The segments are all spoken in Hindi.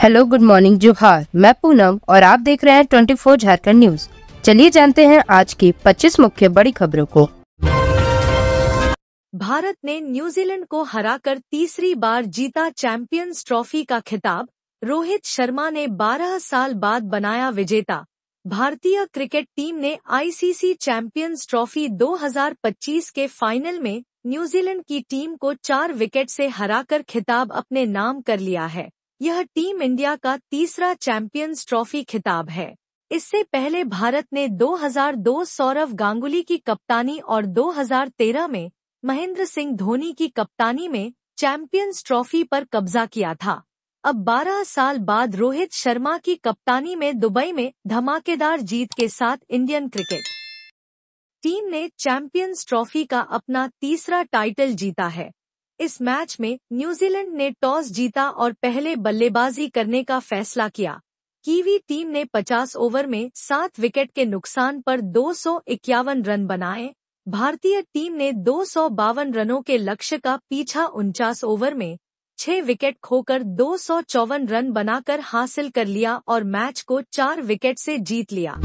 हेलो, गुड मॉर्निंग, जोहार। मैं पूनम और आप देख रहे हैं 24 झारखंड न्यूज। चलिए जानते हैं आज की 25 मुख्य बड़ी खबरों को। भारत ने न्यूजीलैंड को हराकर तीसरी बार जीता चैंपियंस ट्रॉफी का खिताब। रोहित शर्मा ने 12 साल बाद बनाया विजेता। भारतीय क्रिकेट टीम ने आईसीसी चैंपियंस ट्रॉफी 2025 के फाइनल में न्यूजीलैंड की टीम को 4 विकेट से हराकर खिताब अपने नाम कर लिया है। यह टीम इंडिया का तीसरा चैंपियंस ट्रॉफी खिताब है। इससे पहले भारत ने 2002 सौरव गांगुली की कप्तानी और 2013 में महेंद्र सिंह धोनी की कप्तानी में चैंपियंस ट्रॉफी पर कब्जा किया था। अब 12 साल बाद रोहित शर्मा की कप्तानी में दुबई में धमाकेदार जीत के साथ इंडियन क्रिकेट टीम ने चैंपियंस ट्रॉफी का अपना तीसरा टाइटल जीता है। इस मैच में न्यूजीलैंड ने टॉस जीता और पहले बल्लेबाजी करने का फैसला किया। कीवी टीम ने 50 ओवर में 7 विकेट के नुकसान पर 251 रन बनाए। भारतीय टीम ने 252 रनों के लक्ष्य का पीछा 49 ओवर में 6 विकेट खोकर 254 रन बनाकर हासिल कर लिया और मैच को 4 विकेट से जीत लिया।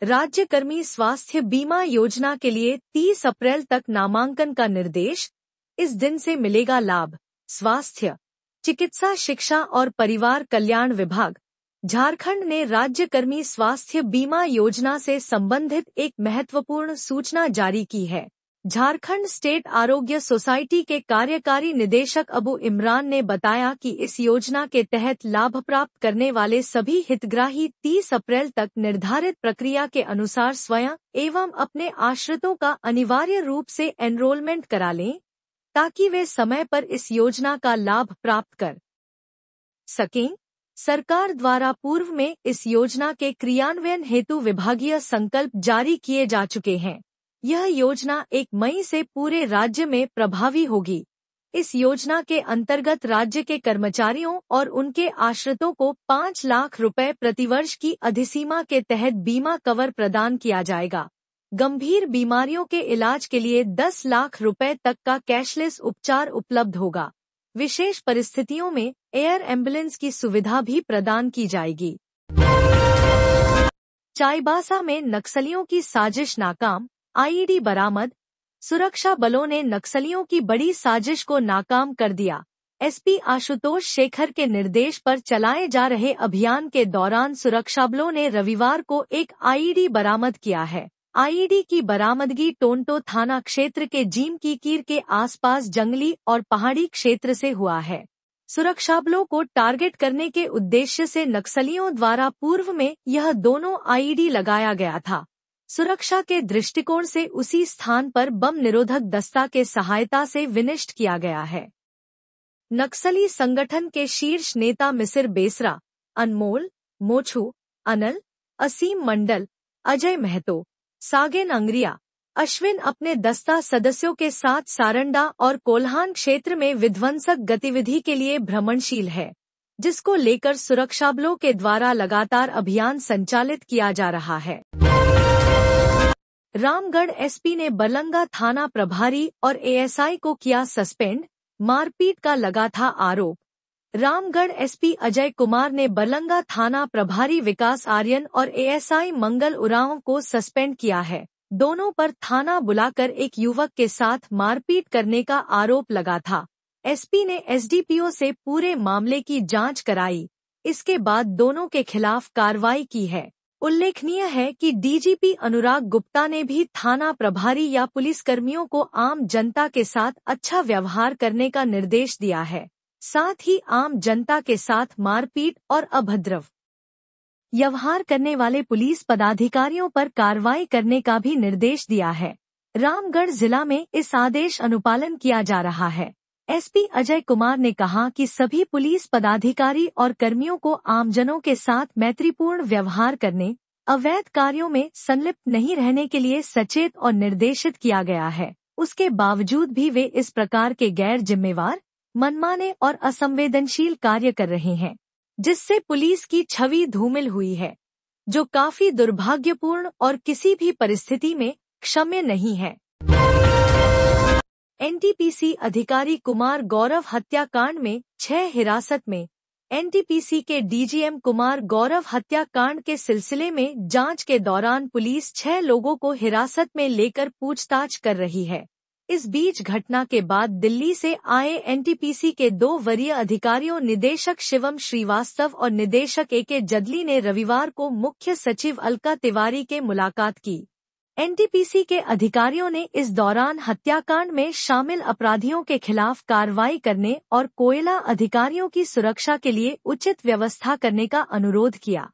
राज्यकर्मी स्वास्थ्य बीमा योजना के लिए 30 अप्रैल तक नामांकन का निर्देश। इस दिन से मिलेगा लाभ। स्वास्थ्य, चिकित्सा, शिक्षा और परिवार कल्याण विभाग झारखंड ने राज्यकर्मी स्वास्थ्य बीमा योजना से संबंधित एक महत्वपूर्ण सूचना जारी की है। झारखंड स्टेट आरोग्य सोसाइटी के कार्यकारी निदेशक अबू इमरान ने बताया कि इस योजना के तहत लाभ प्राप्त करने वाले सभी हितग्राही 30 अप्रैल तक निर्धारित प्रक्रिया के अनुसार स्वयं एवं अपने आश्रितों का अनिवार्य रूप से एनरोलमेंट करा लें, ताकि वे समय पर इस योजना का लाभ प्राप्त कर सकें। सरकार द्वारा पूर्व में इस योजना के क्रियान्वयन हेतु विभागीय संकल्प जारी किए जा चुके हैं। यह योजना 1 मई से पूरे राज्य में प्रभावी होगी। इस योजना के अंतर्गत राज्य के कर्मचारियों और उनके आश्रितों को 5 लाख रुपए प्रतिवर्ष की अधिसीमा के तहत बीमा कवर प्रदान किया जाएगा। गंभीर बीमारियों के इलाज के लिए 10 लाख रुपए तक का कैशलेस उपचार उपलब्ध होगा। विशेष परिस्थितियों में एयर एम्बुलेंस की सुविधा भी प्रदान की जाएगी। चाईबासा में नक्सलियों की साजिश नाकाम, आईईडी बरामद। सुरक्षा बलों ने नक्सलियों की बड़ी साजिश को नाकाम कर दिया। एसपी आशुतोष शेखर के निर्देश पर चलाए जा रहे अभियान के दौरान सुरक्षा बलों ने रविवार को एक आईईडी बरामद किया है। आईईडी की बरामदगी टोंटो थाना क्षेत्र के जीम कीकीर के आसपास जंगली और पहाड़ी क्षेत्र से हुआ है। सुरक्षा बलों को टारगेट करने के उद्देश्य से नक्सलियों द्वारा पूर्व में यह दोनों आईईडी लगाया गया था। सुरक्षा के दृष्टिकोण से उसी स्थान पर बम निरोधक दस्ता के सहायता से विनिष्ट किया गया है। नक्सली संगठन के शीर्ष नेता मिसिर बेसरा, अनमोल, मोछू, अनल, असीम मंडल, अजय महतो, सागेन अंग्रिया, अश्विन अपने दस्ता सदस्यों के साथ सारंडा और कोल्हान क्षेत्र में विध्वंसक गतिविधि के लिए भ्रमणशील है, जिसको लेकर सुरक्षा बलों के द्वारा लगातार अभियान संचालित किया जा रहा है। रामगढ़ एसपी ने बरलंगा थाना प्रभारी और एएसआई को किया सस्पेंड, मारपीट का लगा था आरोप। रामगढ़ एसपी अजय कुमार ने बरलंगा थाना प्रभारी विकास आर्यन और एएसआई मंगल उरांव को सस्पेंड किया है। दोनों पर थाना बुलाकर एक युवक के साथ मारपीट करने का आरोप लगा था। एसपी ने एसडीपीओ से पूरे मामले की जांच कराई। इसके बाद दोनों के खिलाफ कार्रवाई की है। उल्लेखनीय है कि डीजीपी अनुराग गुप्ता ने भी थाना प्रभारी या पुलिसकर्मियों को आम जनता के साथ अच्छा व्यवहार करने का निर्देश दिया है। साथ ही आम जनता के साथ मारपीट और अभद्र व्यवहार करने वाले पुलिस पदाधिकारियों पर कार्रवाई करने का भी निर्देश दिया है। रामगढ़ जिला में इस आदेश अनुपालन किया जा रहा है। एसपी अजय कुमार ने कहा कि सभी पुलिस पदाधिकारी और कर्मियों को आमजनों के साथ मैत्रीपूर्ण व्यवहार करने, अवैध कार्यों में संलिप्त नहीं रहने के लिए सचेत और निर्देशित किया गया है। उसके बावजूद भी वे इस प्रकार के गैर जिम्मेवार, मनमाने और असंवेदनशील कार्य कर रहे हैं, जिससे पुलिस की छवि धूमिल हुई है, जो काफी दुर्भाग्यपूर्ण और किसी भी परिस्थिति में क्षम्य नहीं है। एनटीपीसी अधिकारी कुमार गौरव हत्याकांड में 6 हिरासत में, एनटीपीसी के डीजीएम कुमार गौरव हत्याकांड के सिलसिले में जांच के दौरान पुलिस 6 लोगों को हिरासत में लेकर पूछताछ कर रही है। इस बीच घटना के बाद दिल्ली से आए एनटीपीसी के 2 वरीय अधिकारियों निदेशक शिवम श्रीवास्तव और निदेशक एके जदली ने रविवार को मुख्य सचिव अलका तिवारी के मुलाकात की। एनटीपीसी के अधिकारियों ने इस दौरान हत्याकांड में शामिल अपराधियों के खिलाफ कार्रवाई करने और कोयला अधिकारियों की सुरक्षा के लिए उचित व्यवस्था करने का अनुरोध किया।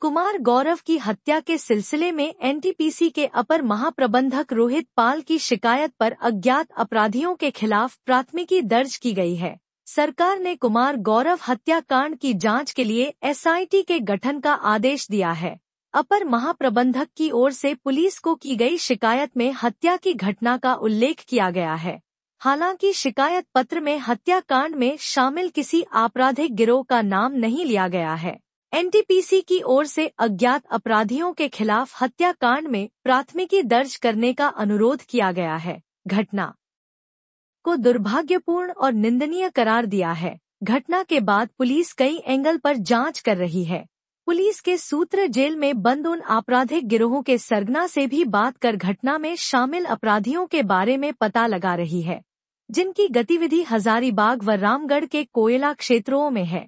कुमार गौरव की हत्या के सिलसिले में एनटीपीसी के अपर महाप्रबंधक रोहित पाल की शिकायत पर अज्ञात अपराधियों के खिलाफ प्राथमिकी दर्ज की गई है। सरकार ने कुमार गौरव हत्याकांड की जांच के लिए एसआईटी के गठन का आदेश दिया है। अपर महाप्रबंधक की ओर से पुलिस को की गई शिकायत में हत्या की घटना का उल्लेख किया गया है। हालांकि शिकायत पत्र में हत्याकांड में शामिल किसी आपराधिक गिरोह का नाम नहीं लिया गया है। एनटीपीसी की ओर से अज्ञात अपराधियों के खिलाफ हत्याकांड में प्राथमिकी दर्ज करने का अनुरोध किया गया है। घटना को दुर्भाग्यपूर्ण और निंदनीय करार दिया है। घटना के बाद पुलिस कई एंगल पर जांच कर रही है। पुलिस के सूत्र जेल में बंद उन आपराधिक गिरोहों के सरगना से भी बात कर घटना में शामिल अपराधियों के बारे में पता लगा रही है, जिनकी गतिविधि हजारीबाग व रामगढ़ के कोयला क्षेत्रों में है।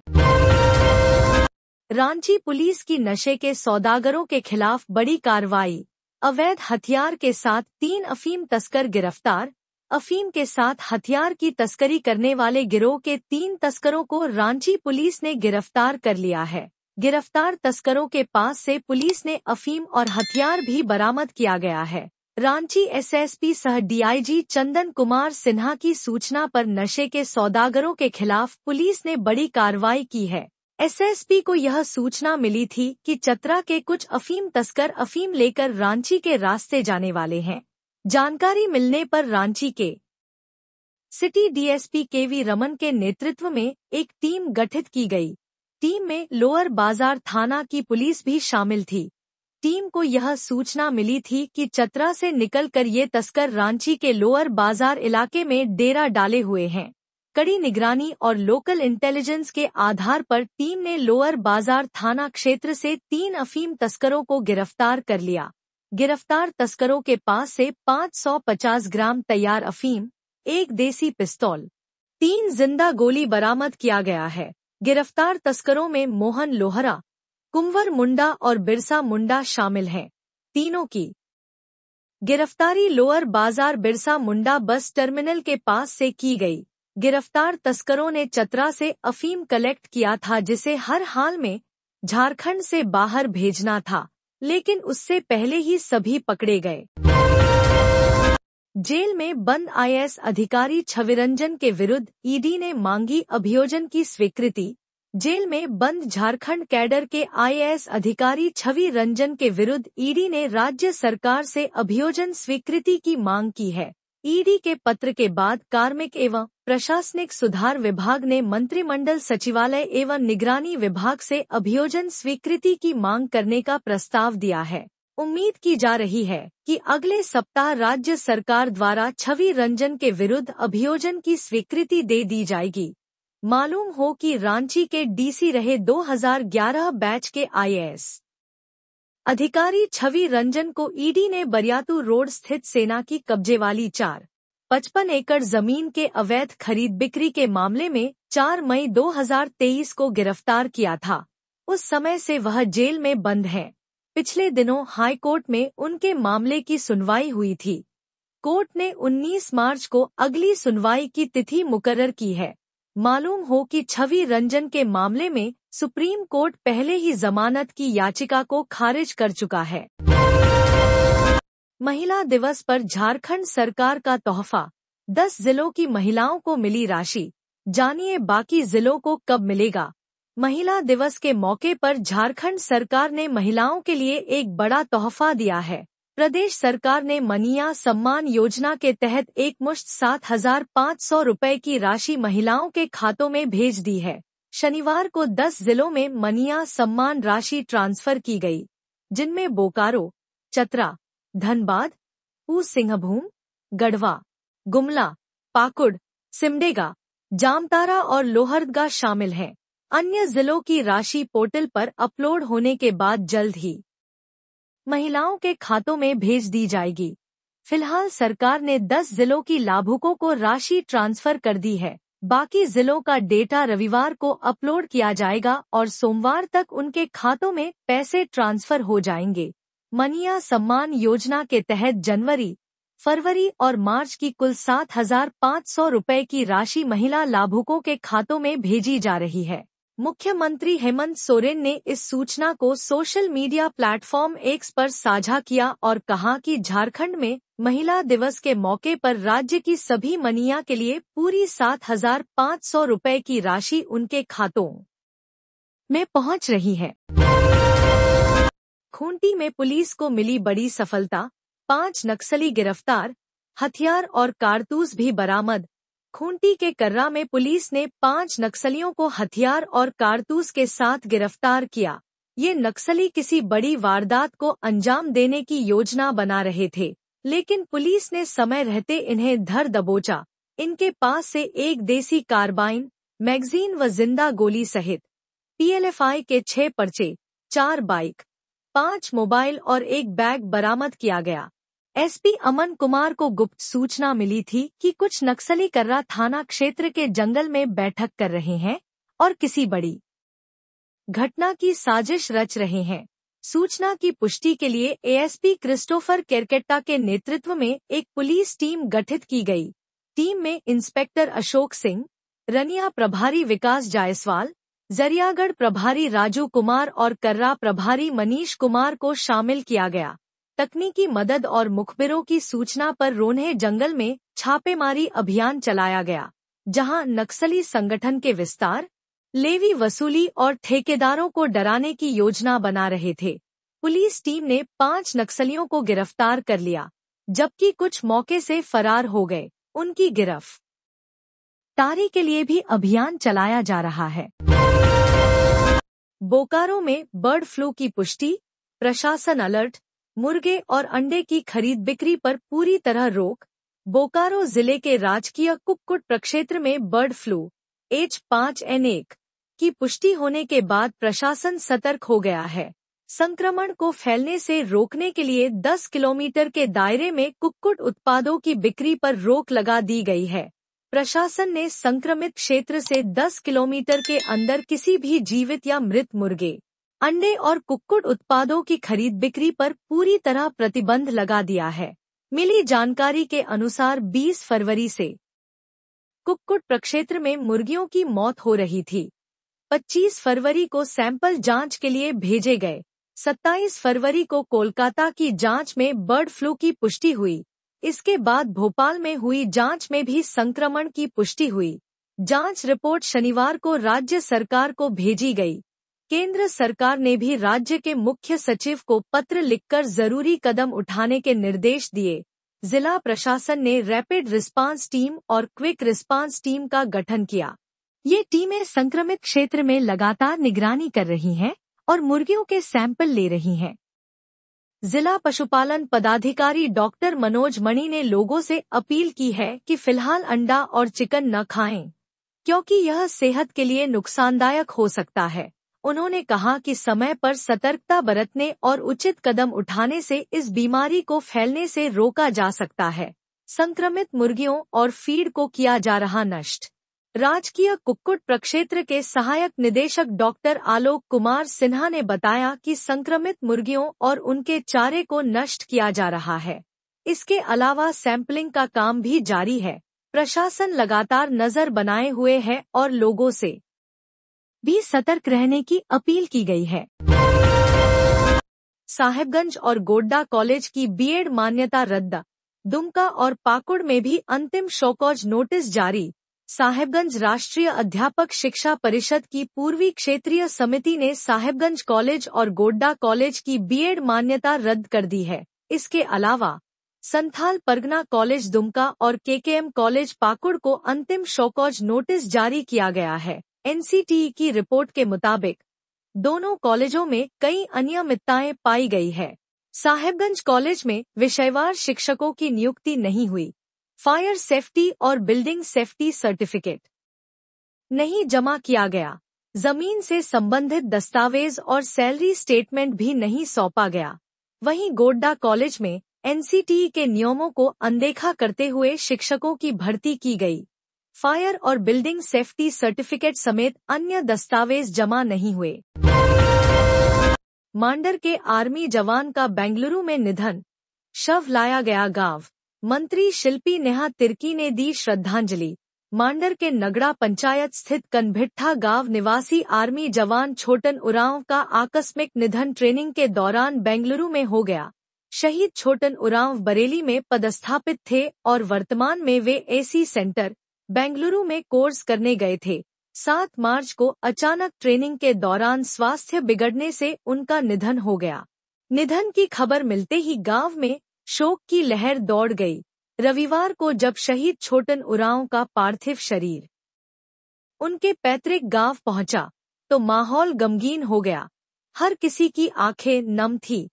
रांची पुलिस की नशे के सौदागरों के खिलाफ बड़ी कार्रवाई। अवैध हथियार के साथ 3 अफीम तस्कर गिरफ्तार। अफीम के साथ हथियार की तस्करी करने वाले गिरोह के 3 तस्करों को रांची पुलिस ने गिरफ्तार कर लिया है। गिरफ्तार तस्करों के पास से पुलिस ने अफीम और हथियार भी बरामद किया गया है। रांची एसएसपी सह डीआईजी चंदन कुमार सिन्हा की सूचना पर नशे के सौदागरों के खिलाफ पुलिस ने बड़ी कार्रवाई की है। एसएसपी को यह सूचना मिली थी कि चतरा के कुछ अफीम तस्कर अफीम लेकर रांची के रास्ते जाने वाले हैं। जानकारी मिलने पर रांची के सिटी डीएसपी केवी रमन के नेतृत्व में एक टीम गठित की गई। टीम में लोअर बाजार थाना की पुलिस भी शामिल थी। टीम को यह सूचना मिली थी कि चतरा से निकलकर ये तस्कर रांची के लोअर बाजार इलाके में डेरा डाले हुए हैं। कड़ी निगरानी और लोकल इंटेलिजेंस के आधार पर टीम ने लोअर बाजार थाना क्षेत्र से 3 अफीम तस्करों को गिरफ्तार कर लिया। गिरफ्तार तस्करों के पास से 550 ग्राम तैयार अफीम, 1 देसी पिस्तौल, 3 जिंदा गोली बरामद किया गया है। गिरफ्तार तस्करों में मोहन लोहरा, कुंवर मुंडा और बिरसा मुंडा शामिल हैं। तीनों की गिरफ्तारी लोअर बाजार बिरसा मुंडा बस टर्मिनल के पास से की गई। गिरफ्तार तस्करों ने चतरा से अफीम कलेक्ट किया था, जिसे हर हाल में झारखंड से बाहर भेजना था, लेकिन उससे पहले ही सभी पकड़े गए। जेल में बंद आईएएस अधिकारी छविरंजन के विरुद्ध ईडी ने मांगी अभियोजन की स्वीकृति। जेल में बंद झारखंड कैडर के आईएएस अधिकारी छवि रंजन के विरुद्ध ईडी ने राज्य सरकार से अभियोजन स्वीकृति की मांग की है। ईडी के पत्र के बाद कार्मिक एवं प्रशासनिक सुधार विभाग ने मंत्रिमंडल सचिवालय एवं निगरानी विभाग से अभियोजन स्वीकृति की मांग करने का प्रस्ताव दिया है। उम्मीद की जा रही है कि अगले सप्ताह राज्य सरकार द्वारा छवि रंजन के विरुद्ध अभियोजन की स्वीकृति दे दी जाएगी। मालूम हो कि रांची के डीसी रहे 2011 बैच के आईएएस अधिकारी छवि रंजन को ईडी ने बरियातू रोड स्थित सेना की कब्जे वाली 4.55 एकड़ जमीन के अवैध खरीद बिक्री के मामले में 4 मई 2023 को गिरफ्तार किया था। उस समय से वह जेल में बंद है। पिछले दिनों हाईकोर्ट में उनके मामले की सुनवाई हुई थी। कोर्ट ने 19 मार्च को अगली सुनवाई की तिथि मुकर्रर की है। मालूम हो कि छवि रंजन के मामले में सुप्रीम कोर्ट पहले ही जमानत की याचिका को खारिज कर चुका है। महिला दिवस पर झारखंड सरकार का तोहफा, 10 जिलों की महिलाओं को मिली राशि। जानिए बाकी जिलों को कब मिलेगा। महिला दिवस के मौके पर झारखंड सरकार ने महिलाओं के लिए एक बड़ा तोहफा दिया है। प्रदेश सरकार ने मनिया सम्मान योजना के तहत एकमुश्त 7,500 रुपए की राशि महिलाओं के खातों में भेज दी है। शनिवार को 10 जिलों में मनिया सम्मान राशि ट्रांसफर की गई, जिनमें बोकारो, चतरा, धनबाद, सिंहभूम, गढ़वा, गुमला, पाकुड़, सिमडेगा, जामताड़ा और लोहरदगा शामिल हैं। अन्य जिलों की राशि पोर्टल पर अपलोड होने के बाद जल्द ही महिलाओं के खातों में भेज दी जाएगी। फिलहाल सरकार ने 10 जिलों की लाभुकों को राशि ट्रांसफर कर दी है। बाकी जिलों का डेटा रविवार को अपलोड किया जाएगा और सोमवार तक उनके खातों में पैसे ट्रांसफर हो जाएंगे। मनिया सम्मान योजना के तहत जनवरी, फरवरी और मार्च की कुल 7,500 रुपए की राशि महिला लाभुकों के खातों में भेजी जा रही है। मुख्यमंत्री हेमंत सोरेन ने इस सूचना को सोशल मीडिया प्लेटफॉर्म एक्स पर साझा किया और कहा कि झारखंड में महिला दिवस के मौके पर राज्य की सभी मनिया के लिए पूरी 7,500 रुपए की राशि उनके खातों में पहुंच रही है। खूंटी में पुलिस को मिली बड़ी सफलता, 5 नक्सली गिरफ्तार, हथियार और कारतूस भी बरामद। खूंटी के कर्रा में पुलिस ने 5 नक्सलियों को हथियार और कारतूस के साथ गिरफ्तार किया। ये नक्सली किसी बड़ी वारदात को अंजाम देने की योजना बना रहे थे, लेकिन पुलिस ने समय रहते इन्हें धर दबोचा। इनके पास से एक देसी कारबाइन, मैगजीन व जिंदा गोली सहित PLFI के 6 पर्चे, 4 बाइक, 5 मोबाइल और एक बैग बरामद किया गया। SP अमन कुमार को गुप्त सूचना मिली थी कि कुछ नक्सली कर्रा थाना क्षेत्र के जंगल में बैठक कर रहे हैं और किसी बड़ी घटना की साजिश रच रहे हैं। सूचना की पुष्टि के लिए ASP क्रिस्टोफर केरकेट्टा के नेतृत्व में एक पुलिस टीम गठित की गई। टीम में इंस्पेक्टर अशोक सिंह, रनिया प्रभारी विकास जायसवाल, जरियागढ़ प्रभारी राजू कुमार और कर्रा प्रभारी मनीष कुमार को शामिल किया गया। तकनीकी मदद और मुखबिरों की सूचना पर रोन्हे जंगल में छापेमारी अभियान चलाया गया, जहां नक्सली संगठन के विस्तार, लेवी वसूली और ठेकेदारों को डराने की योजना बना रहे थे। पुलिस टीम ने 5 नक्सलियों को गिरफ्तार कर लिया, जबकि कुछ मौके से फरार हो गए। उनकी गिरफ्तारी के लिए भी अभियान चलाया जा रहा है। बोकारो में बर्ड फ्लू की पुष्टि, प्रशासन अलर्ट। मुर्गे और अंडे की खरीद बिक्री पर पूरी तरह रोक। बोकारो जिले के राजकीय कुक्कुट प्रक्षेत्र में बर्ड फ्लू H5N1 की पुष्टि होने के बाद प्रशासन सतर्क हो गया है। संक्रमण को फैलने से रोकने के लिए 10 किलोमीटर के दायरे में कुक्कुट उत्पादों की बिक्री पर रोक लगा दी गई है। प्रशासन ने संक्रमित क्षेत्र से 10 किलोमीटर के अंदर किसी भी जीवित या मृत मुर्गे, अंडे और कुक्कुट उत्पादों की खरीद बिक्री पर पूरी तरह प्रतिबंध लगा दिया है। मिली जानकारी के अनुसार 20 फरवरी से कुक्कुट प्रक्षेत्र में मुर्गियों की मौत हो रही थी। 25 फरवरी को सैंपल जांच के लिए भेजे गए। 27 फरवरी को कोलकाता की जांच में बर्ड फ्लू की पुष्टि हुई। इसके बाद भोपाल में हुई जांच में भी संक्रमण की पुष्टि हुई। जांच रिपोर्ट शनिवार को राज्य सरकार को भेजी गई। केंद्र सरकार ने भी राज्य के मुख्य सचिव को पत्र लिखकर जरूरी कदम उठाने के निर्देश दिए। जिला प्रशासन ने रैपिड रिस्पांस टीम और क्विक रिस्पांस टीम का गठन किया। ये टीमें संक्रमित क्षेत्र में लगातार निगरानी कर रही हैं और मुर्गियों के सैंपल ले रही हैं। जिला पशुपालन पदाधिकारी डॉक्टर मनोज मणि ने लोगों से अपील की है कि फिलहाल अंडा और चिकन न खाएं, क्योंकि यह सेहत के लिए नुकसानदायक हो सकता है। उन्होंने कहा कि समय पर सतर्कता बरतने और उचित कदम उठाने से इस बीमारी को फैलने से रोका जा सकता है। संक्रमित मुर्गियों और फीड को किया जा रहा नष्ट। राजकीय कुक्कुट प्रक्षेत्र के सहायक निदेशक डॉक्टर आलोक कुमार सिन्हा ने बताया कि संक्रमित मुर्गियों और उनके चारे को नष्ट किया जा रहा है। इसके अलावा सैंपलिंग का काम भी जारी है। प्रशासन लगातार नजर बनाए हुए है और लोगों से भी सतर्क रहने की अपील की गई है। साहेबगंज और गोड्डा कॉलेज की B.Ed मान्यता रद्द। दुमका और पाकुड़ में भी अंतिम शोकॉज नोटिस जारी। साहेबगंज राष्ट्रीय अध्यापक शिक्षा परिषद की पूर्वी क्षेत्रीय समिति ने साहेबगंज कॉलेज और गोड्डा कॉलेज की B.Ed मान्यता रद्द कर दी है। इसके अलावा संथाल परगना कॉलेज दुमका और KKM कॉलेज पाकुड़ को अंतिम शोकॉज नोटिस जारी किया गया है। NCTE की रिपोर्ट के मुताबिक दोनों कॉलेजों में कई अनियमितताएं पाई गई है। साहेबगंज कॉलेज में विषयवार शिक्षकों की नियुक्ति नहीं हुई। फायर सेफ्टी और बिल्डिंग सेफ्टी सर्टिफिकेट नहीं जमा किया गया। जमीन से संबंधित दस्तावेज और सैलरी स्टेटमेंट भी नहीं सौंपा गया। वहीं गोड्डा कॉलेज में एनसीटीई के नियमों को अनदेखा करते हुए शिक्षकों की भर्ती की गई। फायर और बिल्डिंग सेफ्टी सर्टिफिकेट समेत अन्य दस्तावेज जमा नहीं हुए। मांडर के आर्मी जवान का बेंगलुरु में निधन, शव लाया गया गांव। मंत्री शिल्पी नेहा तिर्की ने दी श्रद्धांजलि। मांडर के नगड़ा पंचायत स्थित कनभिट्ठा गांव निवासी आर्मी जवान छोटन उरांव का आकस्मिक निधन ट्रेनिंग के दौरान बेंगलुरु में हो गया। शहीद छोटन उरांव बरेली में पदस्थापित थे और वर्तमान में वे एसी सेंटर बेंगलुरु में कोर्स करने गए थे। 7 मार्च को अचानक ट्रेनिंग के दौरान स्वास्थ्य बिगड़ने से उनका निधन हो गया। निधन की खबर मिलते ही गांव में शोक की लहर दौड़ गई। रविवार को जब शहीद छोटन उरांव का पार्थिव शरीर उनके पैतृक गांव पहुंचा तो माहौल गमगीन हो गया। हर किसी की आंखें नम थी।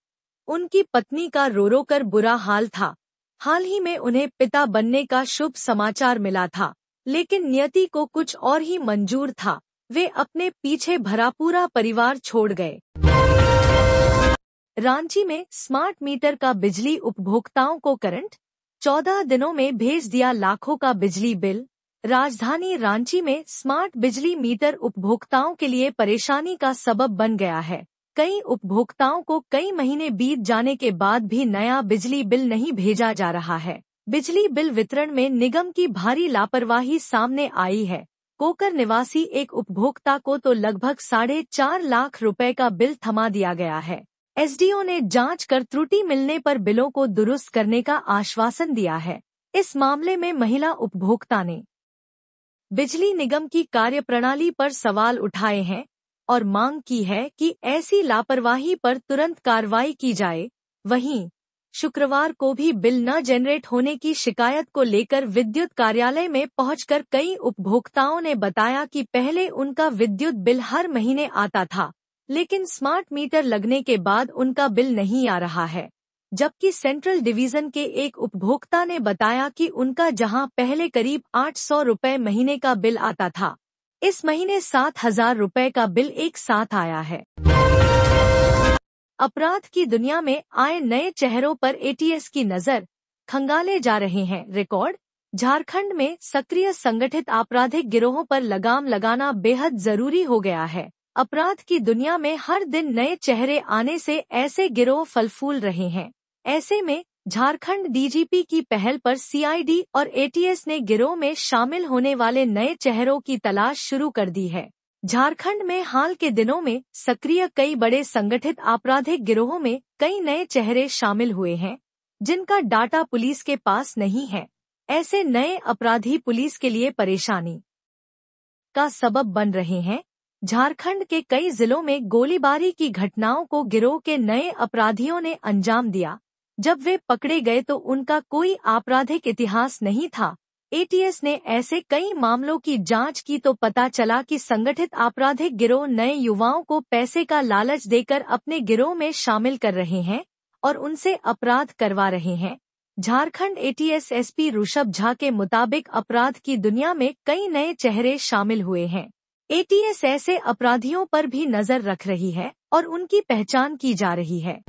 उनकी पत्नी का रो रो कर बुरा हाल था। हाल ही में उन्हें पिता बनने का शुभ समाचार मिला था, लेकिन नियति को कुछ और ही मंजूर था। वे अपने पीछे भरा पूरा परिवार छोड़ गए। रांची में स्मार्ट मीटर का बिजली उपभोक्ताओं को करंट, 14 दिनों में भेज दिया लाखों का बिजली बिल। राजधानी रांची में स्मार्ट बिजली मीटर उपभोक्ताओं के लिए परेशानी का सबब बन गया है। कई उपभोक्ताओं को कई महीने बीत जाने के बाद भी नया बिजली बिल नहीं भेजा जा रहा है। बिजली बिल वितरण में निगम की भारी लापरवाही सामने आई है। कोकर निवासी एक उपभोक्ता को तो लगभग 4.5 लाख रुपए का बिल थमा दिया गया है। एसडीओ ने जांच कर त्रुटि मिलने पर बिलों को दुरुस्त करने का आश्वासन दिया है। इस मामले में महिला उपभोक्ता ने बिजली निगम की कार्यप्रणाली पर सवाल उठाए हैं और मांग की है कि ऐसी लापरवाही पर तुरंत कार्रवाई की जाए। वहीं शुक्रवार को भी बिल न जनरेट होने की शिकायत को लेकर विद्युत कार्यालय में पहुंचकर कई उपभोक्ताओं ने बताया कि पहले उनका विद्युत बिल हर महीने आता था, लेकिन स्मार्ट मीटर लगने के बाद उनका बिल नहीं आ रहा है। जबकि सेंट्रल डिवीजन के एक उपभोक्ता ने बताया कि उनका जहां पहले करीब 800 रुपए महीने का बिल आता था, इस महीने 7,000 रुपए का बिल एक साथ आया है। अपराध की दुनिया में आए नए चेहरों पर एटीएस की नजर, खंगाले जा रहे हैं रिकॉर्ड। झारखंड में सक्रिय संगठित आपराधिक गिरोहों पर लगाम लगाना बेहद जरूरी हो गया है। अपराध की दुनिया में हर दिन नए चेहरे आने से ऐसे गिरोह फल फूल रहे हैं। ऐसे में झारखंड डीजीपी की पहल पर सीआईडी और एटीएस ने गिरोह में शामिल होने वाले नए चेहरों की तलाश शुरू कर दी है। झारखंड में हाल के दिनों में सक्रिय कई बड़े संगठित आपराधिक गिरोहों में कई नए चेहरे शामिल हुए हैं, जिनका डाटा पुलिस के पास नहीं है। ऐसे नए अपराधी पुलिस के लिए परेशानी का सबब बन रहे हैं। झारखंड के कई जिलों में गोलीबारी की घटनाओं को गिरोह के नए अपराधियों ने अंजाम दिया। जब वे पकड़े गए तो उनका कोई आपराधिक इतिहास नहीं था। एटीएस ने ऐसे कई मामलों की जांच की तो पता चला कि संगठित आपराधिक गिरोह नए युवाओं को पैसे का लालच देकर अपने गिरोह में शामिल कर रहे हैं और उनसे अपराध करवा रहे हैं। झारखंड एटीएस एसपी ऋषभ झा के मुताबिक अपराध की दुनिया में कई नए चेहरे शामिल हुए हैं। एटीएस ऐसे अपराधियों पर भी नजर रख रही है और उनकी पहचान की जा रही है।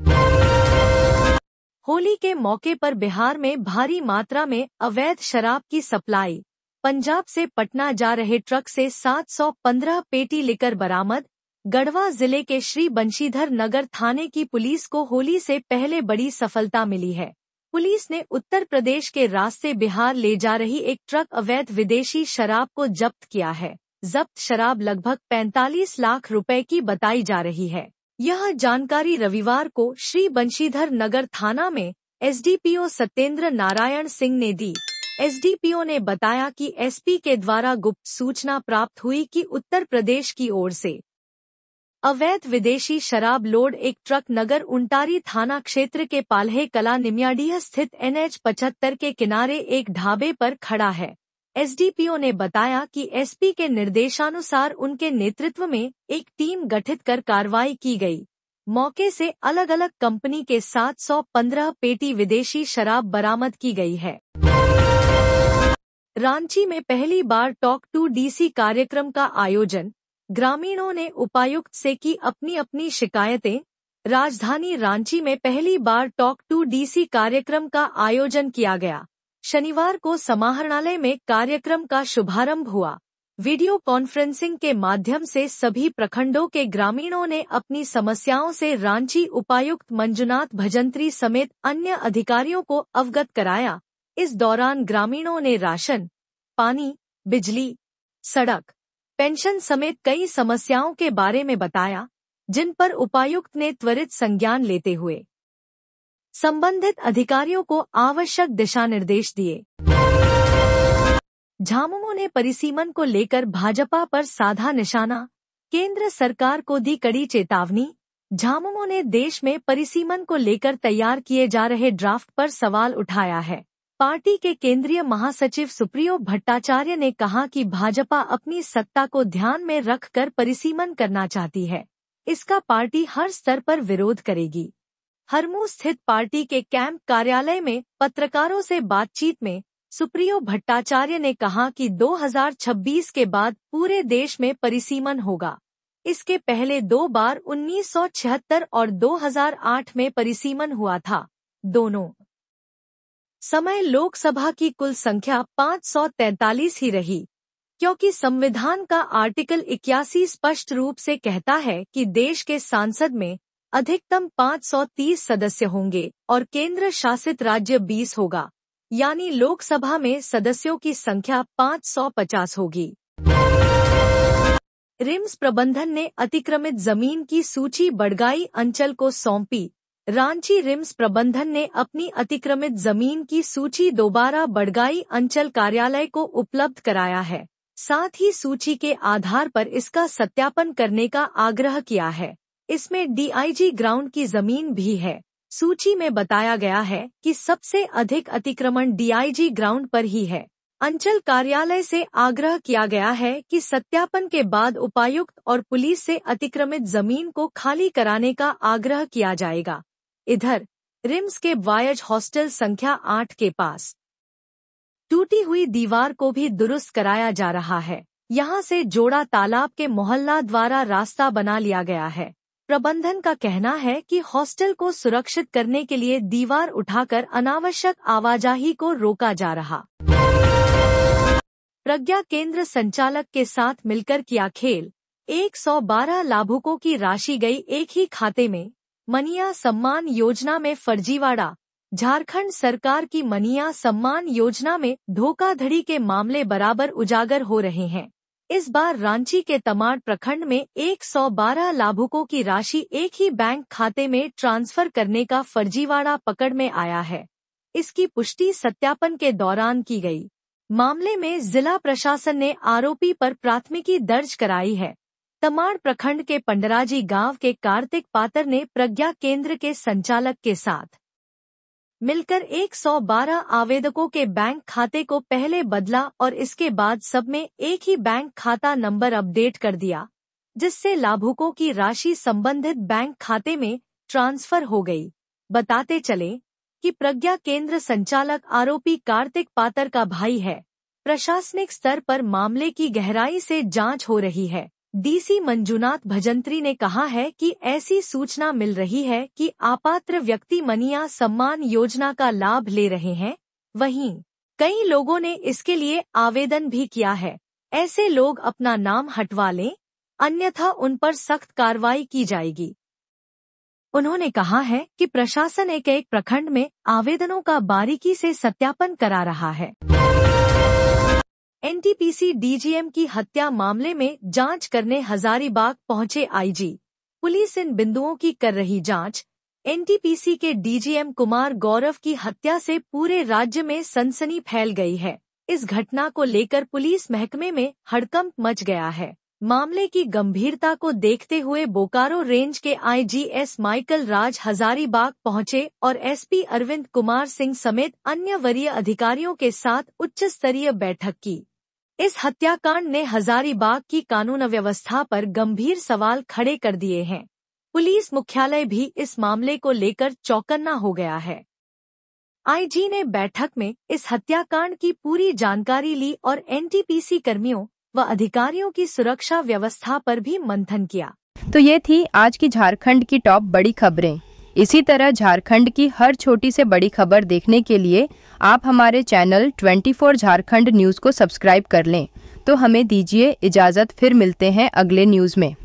होली के मौके पर बिहार में भारी मात्रा में अवैध शराब की सप्लाई। पंजाब से पटना जा रहे ट्रक से 715 पेटी लिकर बरामद। गढ़वा जिले के श्री बंशीधर नगर थाने की पुलिस को होली से पहले बड़ी सफलता मिली है। पुलिस ने उत्तर प्रदेश के रास्ते बिहार ले जा रही एक ट्रक अवैध विदेशी शराब को जब्त किया है। जब्त शराब लगभग 45 लाख रुपए की बताई जा रही है। यह जानकारी रविवार को श्री बंशीधर नगर थाना में एसडीपीओ सत्येंद्र नारायण सिंह ने दी। एसडीपीओ ने बताया कि एसपी के द्वारा गुप्त सूचना प्राप्त हुई कि उत्तर प्रदेश की ओर से अवैध विदेशी शराब लोड एक ट्रक नगर उंटारी थाना क्षेत्र के पाल्हे कला निमियाडीह स्थित NH 75 के किनारे एक ढाबे पर खड़ा है। एसडीपीओ ने बताया कि एसपी के निर्देशानुसार उनके नेतृत्व में एक टीम गठित कर कार्रवाई की गई। मौके से अलग अलग कंपनी के 715 पेटी विदेशी शराब बरामद की गई है। रांची में पहली बार टॉक टू डीसी कार्यक्रम का आयोजन। ग्रामीणों ने उपायुक्त से की अपनी अपनी शिकायतें। राजधानी रांची में पहली बार टॉक टू डीसी कार्यक्रम का आयोजन किया गया। शनिवार को समाहरणालय में कार्यक्रम का शुभारंभ हुआ। वीडियो कॉन्फ्रेंसिंग के माध्यम से सभी प्रखंडों के ग्रामीणों ने अपनी समस्याओं से रांची उपायुक्त मंजुनाथ भजंत्री समेत अन्य अधिकारियों को अवगत कराया। इस दौरान ग्रामीणों ने राशन, पानी, बिजली, सड़क, पेंशन समेत कई समस्याओं के बारे में बताया, जिन पर उपायुक्त ने त्वरित संज्ञान लेते हुए संबंधित अधिकारियों को आवश्यक दिशा निर्देश दिए। झामुमो ने परिसीमन को लेकर भाजपा पर साधा निशाना, केंद्र सरकार को दी कड़ी चेतावनी। झामुमो ने देश में परिसीमन को लेकर तैयार किए जा रहे ड्राफ्ट पर सवाल उठाया है। पार्टी के केंद्रीय महासचिव सुप्रियो भट्टाचार्य ने कहा कि भाजपा अपनी सत्ता को ध्यान में रखकर परिसीमन करना चाहती है। इसका पार्टी हर स्तर पर विरोध करेगी। हरमू स्थित पार्टी के कैंप कार्यालय में पत्रकारों से बातचीत में सुप्रियो भट्टाचार्य ने कहा कि 2026 के बाद पूरे देश में परिसीमन होगा। इसके पहले 2 बार 1976 और 2008 में परिसीमन हुआ था। दोनों समय लोकसभा की कुल संख्या 543 ही रही, क्योंकि संविधान का आर्टिकल 81 स्पष्ट रूप से कहता है कि देश के सांसद में अधिकतम 530 सदस्य होंगे और केंद्र शासित राज्य 20 होगा, यानी लोकसभा में सदस्यों की संख्या 550 होगी। रिम्स प्रबंधन ने अतिक्रमित जमीन की सूची बड़गाई अंचल को सौंपी। रांची रिम्स प्रबंधन ने अपनी अतिक्रमित जमीन की सूची दोबारा बड़गाई अंचल कार्यालय को उपलब्ध कराया है। साथ ही सूची के आधार पर इसका सत्यापन करने का आग्रह किया है। इसमें डीआईजी ग्राउंड की जमीन भी है। सूची में बताया गया है कि सबसे अधिक अतिक्रमण डीआईजी ग्राउंड पर ही है। अंचल कार्यालय से आग्रह किया गया है कि सत्यापन के बाद उपायुक्त और पुलिस से अतिक्रमित जमीन को खाली कराने का आग्रह किया जाएगा। इधर रिम्स के वायज हॉस्टल संख्या 8 के पास टूटी हुई दीवार को भी दुरुस्त कराया जा रहा है। यहां से जोड़ा तालाब के मोहल्ला द्वारा रास्ता बना लिया गया है। प्रबंधन का कहना है कि हॉस्टल को सुरक्षित करने के लिए दीवार उठाकर अनावश्यक आवाजाही को रोका जा रहा। प्रज्ञा केंद्र संचालक के साथ मिलकर किया खेल। 112 लाभुकों की राशि गई एक ही खाते में। मनिया सम्मान योजना में फर्जीवाड़ा। झारखंड सरकार की मनिया सम्मान योजना में धोखाधड़ी के मामले बराबर उजागर हो रहे हैं। इस बार रांची के तमाड़ प्रखंड में 112 लाभुकों की राशि एक ही बैंक खाते में ट्रांसफर करने का फर्जीवाड़ा पकड़ में आया है। इसकी पुष्टि सत्यापन के दौरान की गई। मामले में जिला प्रशासन ने आरोपी पर प्राथमिकी दर्ज कराई है। तमाड़ प्रखंड के पंडराजी गांव के कार्तिक पातर ने प्रज्ञा केंद्र के संचालक के साथ मिलकर 112 आवेदकों के बैंक खाते को पहले बदला और इसके बाद सब में एक ही बैंक खाता नंबर अपडेट कर दिया, जिससे लाभुकों की राशि संबंधित बैंक खाते में ट्रांसफर हो गई। बताते चले कि प्रज्ञा केंद्र संचालक आरोपी कार्तिक पातर का भाई है। प्रशासनिक स्तर पर मामले की गहराई से जांच हो रही है। डीसी मंजुनाथ भजंत्री ने कहा है कि ऐसी सूचना मिल रही है कि अपात्र व्यक्ति मनिया सम्मान योजना का लाभ ले रहे हैं। वहीं कई लोगों ने इसके लिए आवेदन भी किया है। ऐसे लोग अपना नाम हटवा लें, अन्यथा उन पर सख्त कार्रवाई की जाएगी। उन्होंने कहा है कि प्रशासन एक प्रखंड में आवेदनों का बारीकी से सत्यापन करा रहा है। एनटीपीसी डीजीएम की हत्या मामले में जांच करने हजारीबाग पहुंचे आईजी। पुलिस इन बिंदुओं की कर रही जांच। एनटीपीसी के डीजीएम कुमार गौरव की हत्या से पूरे राज्य में सनसनी फैल गई है। इस घटना को लेकर पुलिस महकमे में हड़कंप मच गया है। मामले की गंभीरता को देखते हुए बोकारो रेंज के आईजीएस माइकल राज हजारीबाग पहुंचे और एसपी अरविंद कुमार सिंह समेत अन्य वरीय अधिकारियों के साथ उच्च स्तरीय बैठक की। इस हत्याकांड ने हजारीबाग की कानून व्यवस्था पर गंभीर सवाल खड़े कर दिए हैं। पुलिस मुख्यालय भी इस मामले को लेकर चौकन्ना हो गया है। आईजी ने बैठक में इस हत्याकांड की पूरी जानकारी ली और एनटीपीसी कर्मियों व अधिकारियों की सुरक्षा व्यवस्था पर भी मंथन किया। तो ये थी आज की झारखंड की टॉप बड़ी खबरें। इसी तरह झारखंड की हर छोटी से बड़ी खबर देखने के लिए आप हमारे चैनल 24 झारखंड न्यूज़ को सब्सक्राइब कर लें। तो हमें दीजिए इजाज़त, फिर मिलते हैं अगले न्यूज़ में।